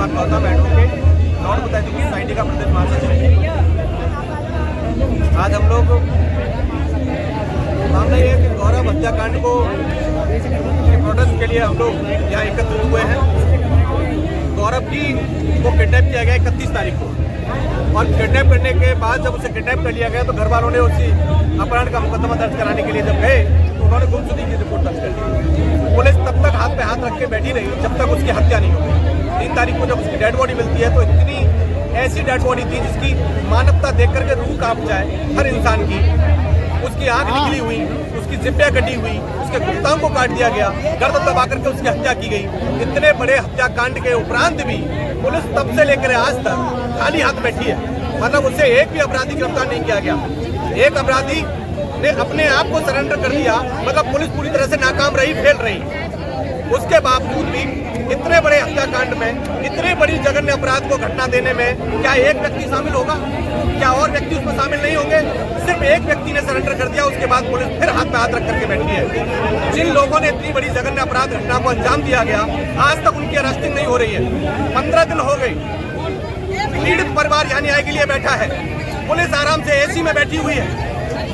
Kumar Gautam advocate north उत्तर society का प्रदेश महासचिव। आज हम लोग मामला ये है कि गौरव हत्याकांड को प्रोटेस्ट के लिए हम लोग यहाँ एकत्रित हुए हैं। गौरव जी को किडनैप किया गया 31 तारीख को, और किडनैप करने के बाद जब उसे किडनैप कर लिया गया तो घर वालों ने उसी अपहरण का मुकदमा दर्ज कराने के लिए जब गए तो उन्होंने गुमशुदगी की रिपोर्ट दर्ज कर दी। पुलिस तब तक हाथ पे हाथ रख के बैठी रही जब तक उसकी हत्या नहीं हो गई। 3 तारीख को जब उसकी डेड बॉडी मिलती है तो इतनी ऐसी डेड बॉडी थी जिसकी मानवता देख करके रूह कांप जाए हर इंसान की। उसकी आंख निकली हुई, उसकी जिब्बियां कटी हुई, उसके गुप्तांग को काट दिया गया, गर्दन दबा करके उसकी हत्या की गई। इतने बड़े हत्याकांड के उपरांत भी पुलिस तब से लेकर आज तक खाली हाथ बैठी है। मतलब उससे एक भी अपराधी गिरफ्तार नहीं किया गया। एक अपराधी ने अपने आप को सरेंडर कर दिया, मतलब पुलिस पूरी तरह से नाकाम रही, फेल रही। उसके बावजूद भी इतने बड़े हत्याकांड में, इतने बड़ी जघन्य अपराध को घटना देने में क्या एक व्यक्ति शामिल होगा? क्या और व्यक्ति उसमें शामिल नहीं होंगे? सिर्फ एक व्यक्ति ने सरेंडर कर दिया, उसके बाद पुलिस फिर हाथ पे हाथ रख करके बैठी है। जिन लोगों ने इतनी बड़ी जघन्य अपराध घटना को अंजाम दिया गया, आज तक उनकी अरेस्टिंग नहीं हो रही है। 15 दिन हो गए, पीड़ित परिवार यहाँ न्याय के लिए बैठा है, पुलिस आराम से एसी में बैठी हुई है।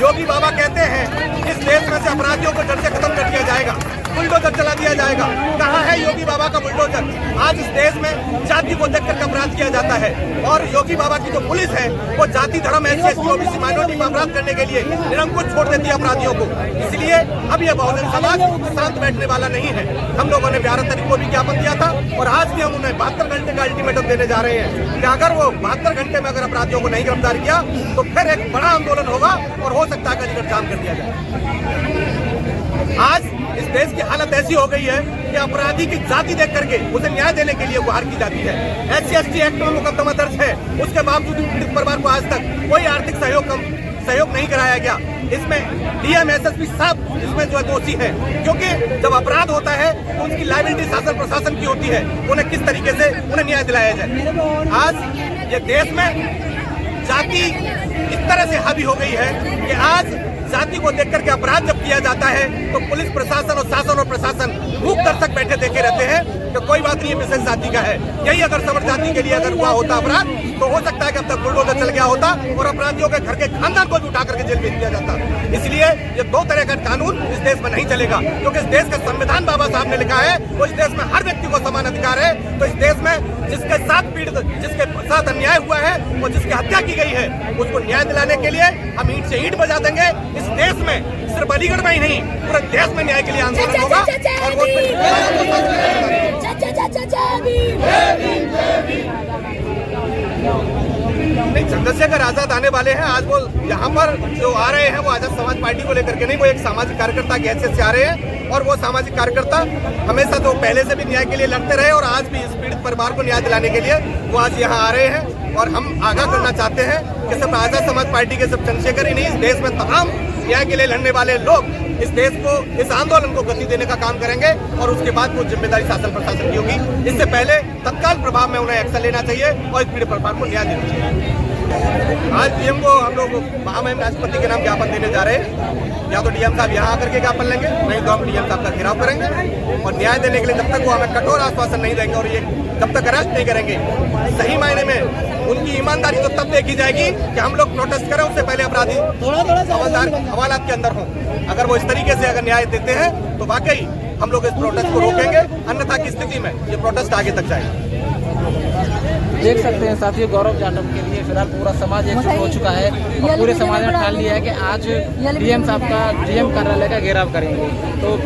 योगी बाबा कहते हैं इस देश में से अपराधियों को जड़ से खत्म कर दिया जाएगा, बुलडोजर चला दिया जाएगा। कहाँ है योगी बाबा का बुलडोजर? आज इस देश में जाति को देख करके अपराध किया जाता है, और योगी बाबा की जो पुलिस है वो जाति, धर्म, SC, ST, OBC माइनॉरिटी को अपराध करने के लिए निरंकुश छोड़ देती है अपराधियों को। इसलिए अब यह बहुजन समाज शांत बैठने वाला नहीं है। हम लोगों ने 12 तारीख को भी ज्ञापन दिया था, और आज भी हम उन्हें 72 घंटे का अल्टीमेटम देने जा रहे हैं कि अगर वो 72 घंटे में अगर अपराधियों को नहीं गिरफ्तार किया तो फिर एक बड़ा आंदोलन होगा, और हो सकता है कि जाम कर दिया जाए। आज इस देश की हालत ऐसी हो गई है कि अपराधी की जाति देख करके उसे न्याय देने के लिए गुहार की जाती है। SC, ST एक्ट में मुकदमा दर्ज है, उसके बावजूद पीड़ित परिवार को आज तक कोई आर्थिक सहयोग नहीं कराया गया। इसमें DM, SSP सब इसमें जो है दोषी है, क्योंकि जब अपराध होता है तो उनकी लायबिलिटी शासन प्रशासन की होती है, उन्हें किस तरीके से उन्हें न्याय दिलाया जाए। आज ये देश में जाति इस तरह से हावी हो गई है कि आज जाति को देख करके अपराध जब किया जाता है तो पुलिस प्रशासन और शासन और प्रशासन मूक दर्शक बैठे देखे रहते हैं कि कोई बात नहीं, विशेष जाति का है। यही अगर समर जाति के लिए अगर हुआ होता अपराध तो हो सकता है कि अब तक बुलडोजर चल गया होता और अपराधियों के घर के खानदान को भी उठा करके जेल भेज दिया जाता। इसलिए ये 2 तरह का कानून इस देश में नहीं चलेगा, क्योंकि इस देश का संविधान बाबा साहब ने लिखा है वो इस देश में हर व्यक्ति को समान अधिकार है। तो इस देश में जिसके साथ पीड़ित, जिसके साथ अन्याय हुआ है और जिसकी हत्या की गई है, उसको न्याय दिलाने के लिए हम ईंट से ईंट बजा देंगे। इस देश में सिर्फ अलीगढ़ में ही नहीं, पूरे देश में न्याय के लिए आंदोलन होगा। नहीं, चंद्रशेखर आजाद आने वाले हैं। आज वो यहाँ पर जो आ रहे हैं वो आजाद समाज पार्टी को लेकर के नहीं, वो एक सामाजिक कार्यकर्ता की हैसियत से आ रहे हैं, और वो सामाजिक कार्यकर्ता हमेशा तो पहले से भी न्याय के लिए लड़ते रहे, और आज भी इस पीड़ित परिवार को न्याय दिलाने के लिए वो आज यहाँ आ रहे हैं। और हम आगाह करना चाहते हैं कि सिर्फ आजाद समाज पार्टी के सिर्फ चंद्रशेखर ही नहीं, इस देश में तमाम न्याय के लिए लड़ने वाले लोग इस देश को, इस आंदोलन को गति देने का काम करेंगे, और उसके बाद वो जिम्मेदारी शासन प्रशासन की होगी। इससे पहले तत्काल प्रभाव में उन्हें एक्शन लेना चाहिए और इस पीड़ित परिवार को न्याय देना चाहिए। आज DM को हम लोग महामहिम राष्ट्रपति के नाम ज्ञापन देने जा रहे हैं। या तो DM साहब यहाँ आकर के ज्ञापन लेंगे, नहीं तो हम DM साहब का घेराव करेंगे, और न्याय देने के लिए जब तक वो हमें कठोर आश्वासन नहीं देंगे और ये जब तक अरेस्ट नहीं करेंगे, सही मायने में उनकी ईमानदारी तो तब देखी जाएगी कि हम लोग प्रोटेस्ट करें, उससे पहले अपराधी हवालात के अंदर हों। अगर वो इस तरीके से अगर न्याय देते हैं तो वाकई हम लोग इस प्रोटेस्ट को रोकेंगे, अन्यथा की स्थिति में ये प्रोटेस्ट आगे तक जाएगा। देख सकते हैं साथियों, गौरव जाटव के लिए फिलहाल पूरा समाज एकजुट हो चुका है, और पूरे समाज ने ठान लिया है कि आज DM साहब का DM कार्यालय का घेराव करेंगे। तो